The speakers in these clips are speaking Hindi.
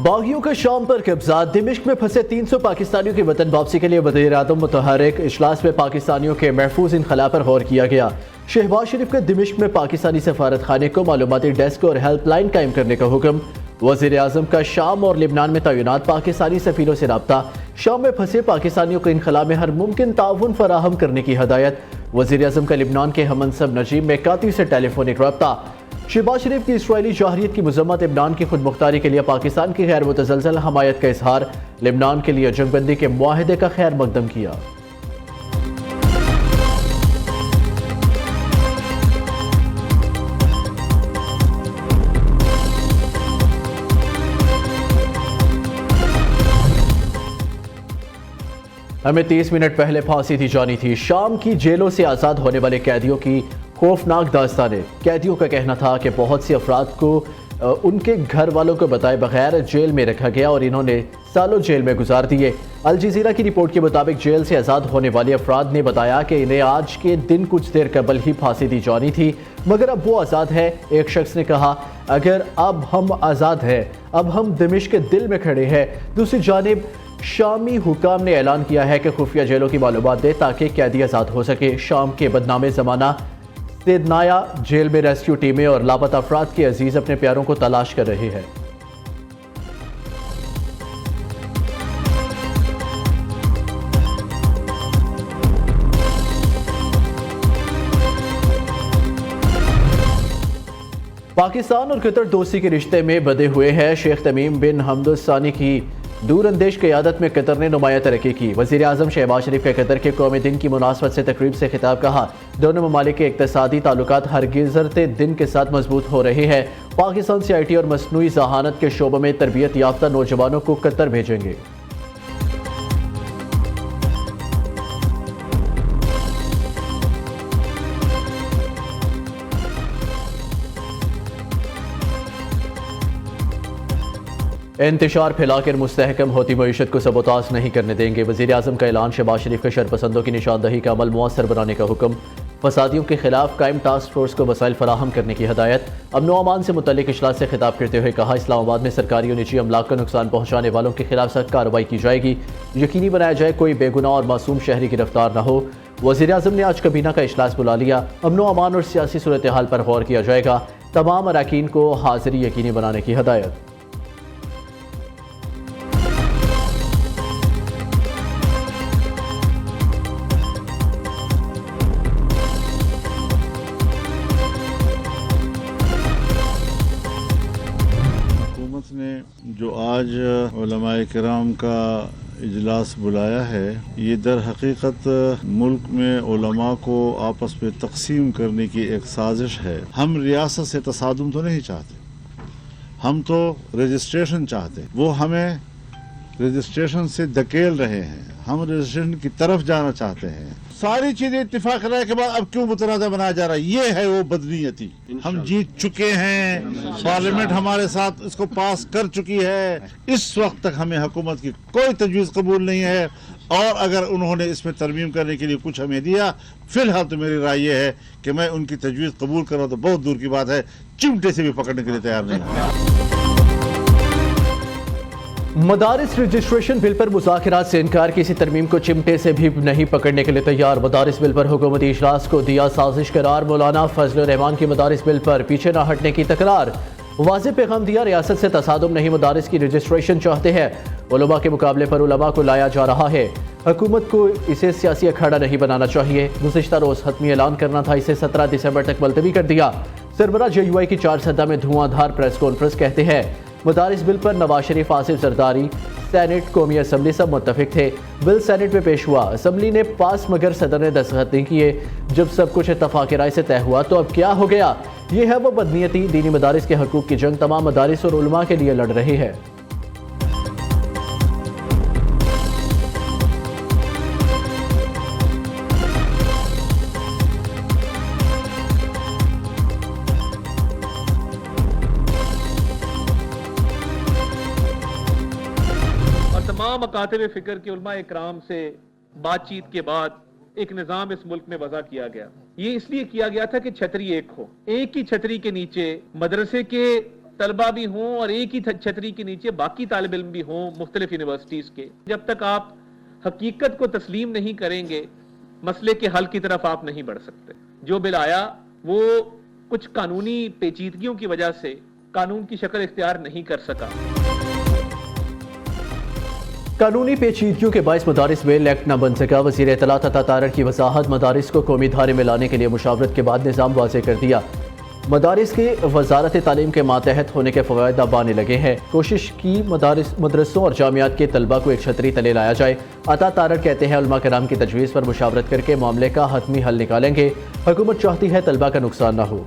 बागियों का शाम पर कब्जा। दिमिश्क में फंसे 300 पाकिस्तानियों की वतन वापसी के लिए वज़ीर-ए-आज़म मुतहर्रिक। इजलास में पाकिस्तानियों के महफूज इनखला पर गौर किया गया। शहबाज शरीफ के दिमिश्क में पाकिस्तानी सफारत खाने को मालूमाती डेस्क और हेल्पलाइन कायम करने का हुक्म। वज़ीर-ए-आज़म का शाम और लिबनान में तैनात पाकिस्तानी सफीरों से राब्ता। शाम में फंसे पाकिस्तानियों को इनखला में हर मुमकिन ताउन फराहम करने की हदायत। वज़ीर-ए-आज़म का लिबनान के हमनसब नजीब मेकाती से टेलीफोनिक राब्ता। शहबाज शरीफ की इसराइली जौहरियत की मजम्मत। लिबनान की खुद मुख्तारी के लिए पाकिस्तान की गैर मुतज़लज़ल हमायत का इजहार। लिबनान के लिए जंगबंदी के मुआहदे का खैर मकदम किया। हमें 30 मिनट पहले फांसी दी जानी थी। शाम की जेलों से आज़ाद होने वाले कैदियों की खौफनाक दास्तानें। कैदियों का कहना था कि बहुत से अफराद को उनके घर वालों को बताए बगैर जेल में रखा गया और इन्होंने सालों जेल में गुजार दिए। अल जज़ीरा की रिपोर्ट के मुताबिक जेल से आज़ाद होने वाले अफराद ने बताया कि इन्हें आज के दिन कुछ देर कबल ही फांसी दी जानी थी, मगर अब वो आज़ाद है। एक शख्स ने कहा, अगर अब हम आज़ाद हैं, अब हम दिमिश्क के दिल में खड़े हैं। दूसरी जानिब शामी हुकाम ने ऐलान किया है कि खुफिया जेलों की मालूमात दे ताकि कैदी आज़ाद हो सके। शाम के बदनामे ज़माना सिदनाया जेल में रेस्क्यू टीमें और लापता अफराद के अजीज अपने प्यारों को तलाश कर रहे हैं। पाकिस्तान और कतर दोस्ती के रिश्ते में बंधे हुए हैं। शेख तमीम बिन हमद सानी की दूरअंदेश क़यादत में कतर ने नुमाया तरक्की की। वज़ीर-ए-आज़म शहबाज शरीफ के कतर के कौमी दिन की मुनासबत से तकरीब से खिताब कहा, दोनों ममालिक के इक़्तिसादी ताल्लुकात हर गुज़रते दिन के साथ मजबूत हो रहे हैं। पाकिस्तान से IT और मसनूई ज़हानत के शोबों में तरबियत याफ्ता नौजवानों को कतर भेजेंगे। इंतशार फैलाकर मुस्तहकम होती मईशत को सबोताज नहीं करने देंगे। वज़ीर-ए-आज़म का ऐलान। शहबाज शरीफ के शरपसंदों की निशानदही का अमल मुअस्सर बनाने का हुक्म। फसादियों के खिलाफ कायम टास्क फोर्स को वसाइल फराहम करने की हदायत। अमन व अमान से मुतल्लिक इजलास से खिताब करते हुए कहा, इस्लामाबाद में सरकारी और निजी अमलाक को नुकसान पहुँचाने वालों के खिलाफ सख्त कार्रवाई की जाएगी। यकीनी बनाया जाए कोई बेगुनाह और मासूम शहरी गिरफ्तार न हो। वज़ीर-ए-आज़म ने आज कबीना का इजलास बुला लिया। अमन व अमान और सियासी सूरत हाल पर गौर किया जाएगा। तमाम अरकान को हाजिरी यकीनी बनाने की हदायत। ने जो आज उलमाए किराम का इजलास बुलाया है, ये दर हकीकत मुल्क में उलमा को आपस में तकसीम करने की एक साजिश है। हम रियासत से तसादुम तो नहीं चाहते, हम तो रजिस्ट्रेशन चाहते। वो हमें रजिस्ट्रेशन से धकेल रहे हैं, हम रजिस्ट्रेशन की तरफ जाना चाहते हैं। सारी चीजें इत्तेफाक करने के बाद अब क्यों मुतनाज़ा बनाया जा रहा है? ये है वो बदनीयती। हम जीत चुके हैं, पार्लियामेंट हमारे साथ इसको पास कर चुकी है। इस वक्त तक हमें हुकूमत की कोई तजवीज़ कबूल नहीं है, और अगर उन्होंने इसमें तरमीम करने के लिए कुछ हमें दिया, फिलहाल तो मेरी राय ये है कि मैं उनकी तजवीज़ कबूल करूँ तो बहुत दूर की बात है, चिमटे से भी पकड़ने के लिए तैयार नहीं हूँ। मदारिस रजिस्ट्रेशन बिल पर मुज़ाकरात से इनकार। किसी तरमीम को चिमटे से भी नहीं पकड़ने के लिए तैयार। मदारिस बिल पर हुकूमती इजलास को दिया साजिश करार। मौलाना फजल रहमान की मदारिस बिल पर पीछे न हटने की तकरार। वाज़ेह पैगाम दिया, रियासत से तसादुम नहीं, मदारिस की रजिस्ट्रेशन चाहते हैं। उलमा के मुकाबले पर उलमा को लाया जा रहा है। हुकूमत को इसे सियासी अखाड़ा नहीं बनाना चाहिए। गुज़िश्ता रोज़ हतमी ऐलान करना था, इसे 17 दिसंबर तक मुलतवी कर दिया। सरबराह JUI की 4 सदा में धुआंधार प्रेस कॉन्फ्रेंस। कहते हैं मदारिस बिल पर नवाज शरीफ, आसिफ जरदारी, सेनेट, कौमी असम्बली सब मुत्तफिक थे। बिल सेनेट में पेश हुआ, असम्बली ने पास, मगर सदर ने दस्तखत नहीं किए। जब सब कुछ इत्तफाक़ राय से तय हुआ तो अब क्या हो गया? ये है वो बदनीयती। दीनी मदारिस के हकूक़ की जंग तमाम मदारिस और उलमा के लिए लड़ रही है। तमाम मकातब फ़िक्र के उलमा इकराम से बातचीत के बाद एक निज़ाम इस मुल्क में वज़ा किया गया। ये इसलिए किया गया था कि छतरी एक हो, एक ही छतरी के नीचे मदरसे के तलबा भी हों और एक ही छतरी के नीचे बाकी तालिब इल्म भी हों मुख्तलिफ यूनिवर्सिटीज के, जब तक आप हकीकत को तस्लीम नहीं करेंगे मसले के हल की तरफ आप नहीं बढ़ सकते। जो बिल आया वो कुछ कानूनी पेचीदगियों की वजह से कानून की शक्ल इख्तियार नहीं कर सका। कानूनी पेचीदगियों के बायस मदारिस बिल एक्ट न बन सका। वज़ीर इत्तलात अता तारड़ की वजाहत, मदारिस को कौमी धारे में लाने के लिए मुशावरत के बाद निज़ाम वाज़े कर दिया। मदारिस के वजारत तालीम के मातहत होने के फ़वायद अब आने लगे हैं। कोशिश की मदरसों और जामियात के तलबा को एक छतरी तले लाया जाए। अता तारड़ कहते हैं उलमा कराम की तजवीज़ पर मुशावरत करके मामले का हतमी हल निकालेंगे। हुकूमत चाहती है तलबा का नुकसान न हो।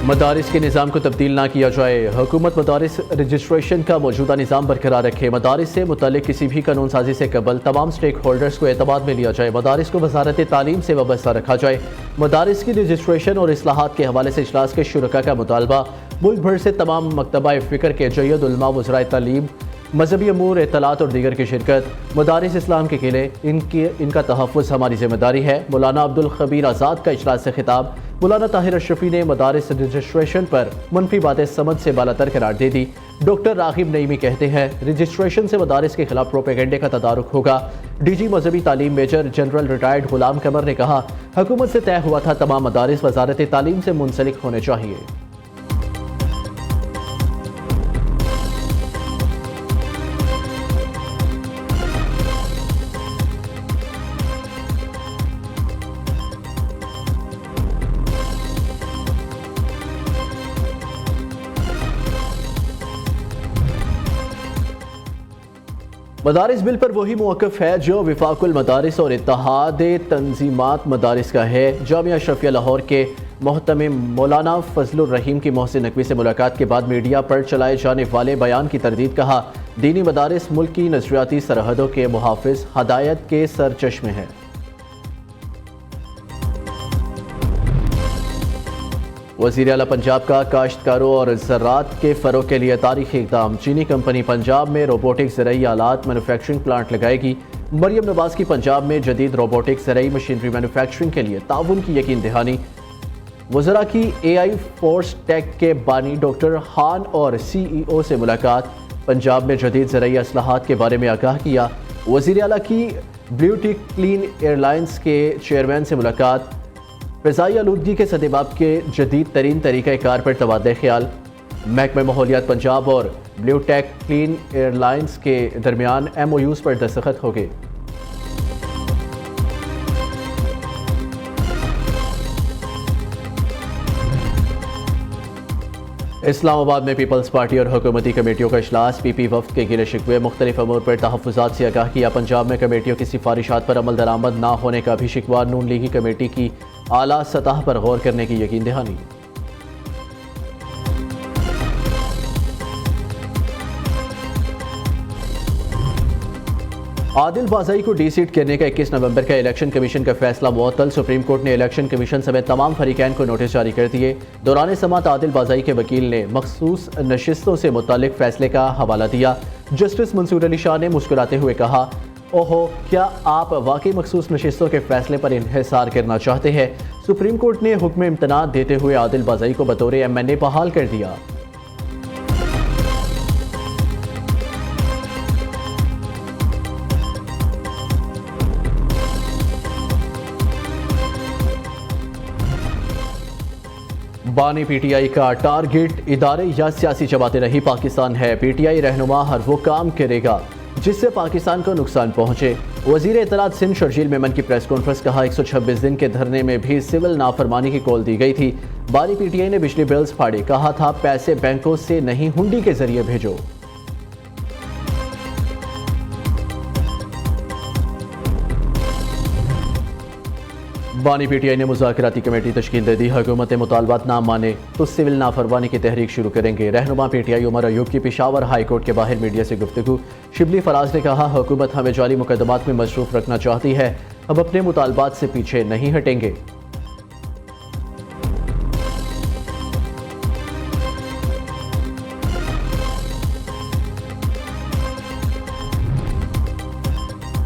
मदारिस के निज़ाम को तब्दील ना किया जाए। हुकूमत मदारिस रजिस्ट्रेशन का मौजूदा निज़ाम बरकरार रखे। मदारिस से मुतालिक किसी भी कानून साजी से कबल तमाम स्टेक होल्डर्स को एतमाद में लिया जाए। मदारिस को वजारत तालीम से वाबस्ता रखा जाए। मदारिस की रजिस्ट्रेशन और इस्लाहात के हवाले से इजलास के शुरका का मुतालबा। मुल्क भर से तमाम मकतबा फ़िक्र के जय्यद उलमा, वज़राए तालीम, मजहबी अमूर, इत्तलात और दीगर की शिरकत। मदारिस इस्लाम के किले, इनका तहफ़्फ़ुज़ हमारी जिम्मेदारी है। मौलाना अब्दुल खबीर आज़ाद का इजलास से खिताब। मौलाना ताहिर अशरफी ने मदारिस रजिस्ट्रेशन पर मनफी बातें समझ से बालातर करार दे दी। डॉक्टर रागिब नईमी कहते हैं रजिस्ट्रेशन से मदारिस के खिलाफ प्रोपेगेंडे का तदारुक होगा। डीजी मजहबी तालीम मेजर जनरल रिटायर्ड गुलाम कमर ने कहा हुकूमत से तय हुआ था तमाम मदारिस वजारत तालीम से मुंसलिक होने चाहिए। मदारिस बिल पर वही मौक़िफ़ है जो विफाकुल मदारिस और इत्तेहाद तंजीमात मदारिस का है। जामिया अशरफिया लाहौर के मोहतमिम मौलाना फजलुर रहीम की मोहसिन नकवी से मुलाकात के बाद मीडिया पर चलाए जाने वाले बयान की तरदीद। कहा दीनी मदारिस मुल्क की नज़रियाती सरहदों के मुहाफ़िज़, हदायत के सरचश्मे हैं। वज़ीर आला पंजाब का काश्तकारों और ज़राअत के फ़रोग़ के लिए तारीख़ी इक़दाम। चीनी कंपनी पंजाब में रोबोटिक ज़रई आलात मैन्युफैक्चरिंग प्लांट लगाएगी। मरियम नवाज़ की पंजाब में जदीद रोबोटिक ज़रई मशीनरी मैन्युफैक्चरिंग के लिए ताउन की यकीन दहानी। वज़रा की AI फोर्स टेक के बानी डॉक्टर खान और CEO से मुलाकात। पंजाब में जदीद ज़रई असलाहात के बारे में आगाह किया। वज़ीर आला की ब्लू टिक क्लीन एयरलाइंस के चेयरमैन से मुलाकात। फ़िज़ाई आलूदगी के सदेबाब के जदीद तरीन तरीक़ा कार पर तबादले ख्याल। महकमा माहौलियात पंजाब और ब्लू टेक क्लीन एयरलाइंस के दरमियान MOUs पर दस्तखत हो गए। इस्लामाबाद में पीपल्स पार्टी और हुकूमती कमेटियों का इजलास। PP वफ्द के गिले शिकवे, मुख्तलिफ अमूर पर तहफ़्फ़ुज़ात से आगाह किया। पंजाब में कमेटियों की सिफारिशात पर अमल दरामद ना होने का भी शिकवा। नून लीगी कमेटी की आला सतह पर गौर करने की यकीन दहानी। आदिल बाज़ाई को डी सीट करने का 21 नवंबर का इलेक्शन कमीशन का फैसला मुअत्तल। सुप्रीम कोर्ट ने इलेक्शन कमीशन समेत तमाम फरीकैन को नोटिस जारी कर दिए। दौरान समात आदिल बाज़ाई के वकील ने मखसूस नशिस्तों से मुतालिक फैसले का हवाला दिया। जस्टिस मंसूर अली शाह ने मुस्कुराते हुए कहा ओहो, क्या आप वाकई मखसूस नशिस्तों के फैसले पर इन्हिसार करना चाहते हैं? सुप्रीम कोर्ट ने हुक्म इम्तना देते हुए आदिल बाज़ाई को बतौर MNA बहाल कर दिया। बानी PTI का टारगेट इदारे या सियासी जमातें नहीं, पाकिस्तान है। PTI रहनुमा हर वो काम करेगा जिससे पाकिस्तान को नुकसान पहुंचे। वज़ीर इत्तलात सिंध शर्जील मेमन की प्रेस कॉन्फ्रेंस। कहा 126 दिन के धरने में भी सिविल नाफरमानी की कॉल दी गई थी। बानी PTI ने बिजली बिल्स फाड़े। कहा था पैसे बैंकों से नहीं हुंडी के जरिए भेजो। बानी PTI ने मुज़ाकराती कमेटी तश्कील दे दी। हुकूमत मुतालबात ना माने तो सिविल नाफरमानी की तहरीक शुरू करेंगे। रहनुमा PTI उमर अयूब की पेशावर हाई कोर्ट के बाहर मीडिया से गुफ्तगू। शिबली फराज ने कहा हुकूमत हमें जाली मुकदमात में मसरूफ रखना चाहती है, हम अपने मुतालबात से पीछे नहीं हटेंगे।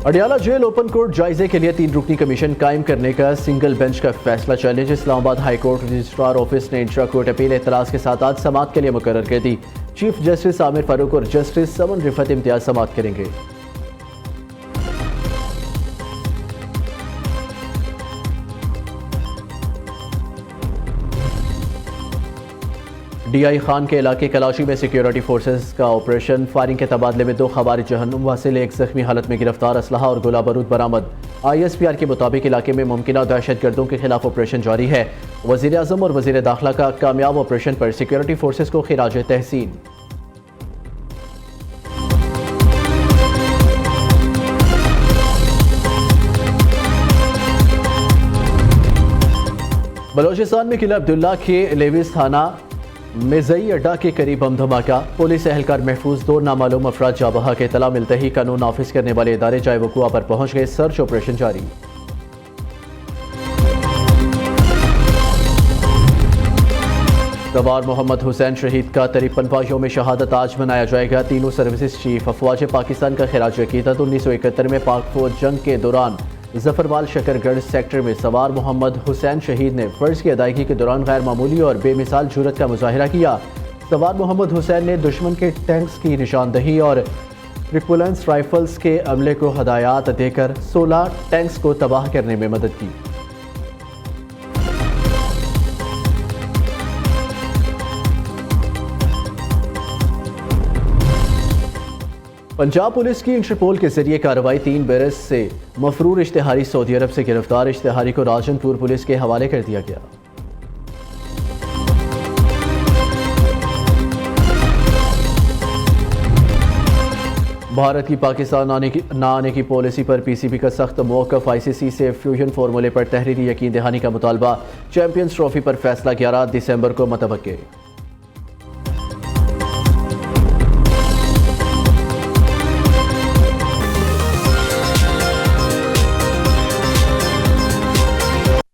अडियाला जेल ओपन कोर्ट जायजे के लिए 3 रुकनी कमीशन कायम करने का सिंगल बेंच का फैसला challenge. Islamabad high court registrar office ने इंट्रा कोर्ट अपील एतराज के साथ आज समाअत के लिए मुकर्रर कर दी। चीफ जस्टिस आमिर फारूक और जस्टिस समन रिफत इम्तियाज समाअत करेंगे। DI खान के इलाके कलाशी में सिक्योरिटी फोर्सेस का ऑपरेशन। फायरिंग के तबादले में 2 खवारिज जहन्नुम वासिल, 1 जख्मी हालत में गिरफ्तार, असलहा और गोला बारूद बरामद। ISPR के मुताबिक इलाके में मुमकिन दहशतगर्दों के खिलाफ ऑपरेशन जारी है। वज़ीर आज़म और वज़ीर दाखिला का कामयाब ऑपरेशन पर सिक्योरिटी फोर्सेस को खिराज तहसीन। बलोचिस्तान में किला अब्दुल्ला के लेविस थाना मेजई अड्डा के करीब बम धमाका। पुलिस एहलकार महफूज, 2 नामालूम अफराद जाबहा के इत्तला मिलते ही कानून नाफिज करने वाले इदारे जाए वकुआ पर पहुंच गए। सर्च ऑपरेशन जारी। सवार मोहम्मद हुसैन शहीद का 53वां यौम शहादत आज मनाया जाएगा। तीनों सर्विसेज चीफ अफवाज पाकिस्तान का खिराज अकीदत। 1971 में पाक फौज जंग के दौरान जफरवाल शकरगढ़ सेक्टर में सवार मोहम्मद हुसैन शहीद ने फ़र्ज की अदायगी के दौरान गैर मामूली और बेमिसाल जुर्रत का मुजाहिरा किया। सवार मोहम्मद हुसैन ने दुश्मन के टैंक्स की निशानदही और रिपुलेंस राइफल्स के अमले को हदायत देकर 16 टैंक्स को तबाह करने में मदद की। पंजाब पुलिस की इंटरपोल के जरिए कार्रवाई। 3 बरस से मफरूर इश्तिहारी सऊदी अरब से गिरफ्तार। इश्तिहारी को राजनपुर पुलिस के हवाले कर दिया गया। भारत की पाकिस्तान ना आने की पॉलिसी पर PCB का सख्त मौक़िफ़। ICC से फ्यूजन फार्मूले पर तहरीरी यकीन दहानी का मुतालबा। चैंपियंस ट्रॉफी पर फैसला 11 दिसंबर को मुतवक्के।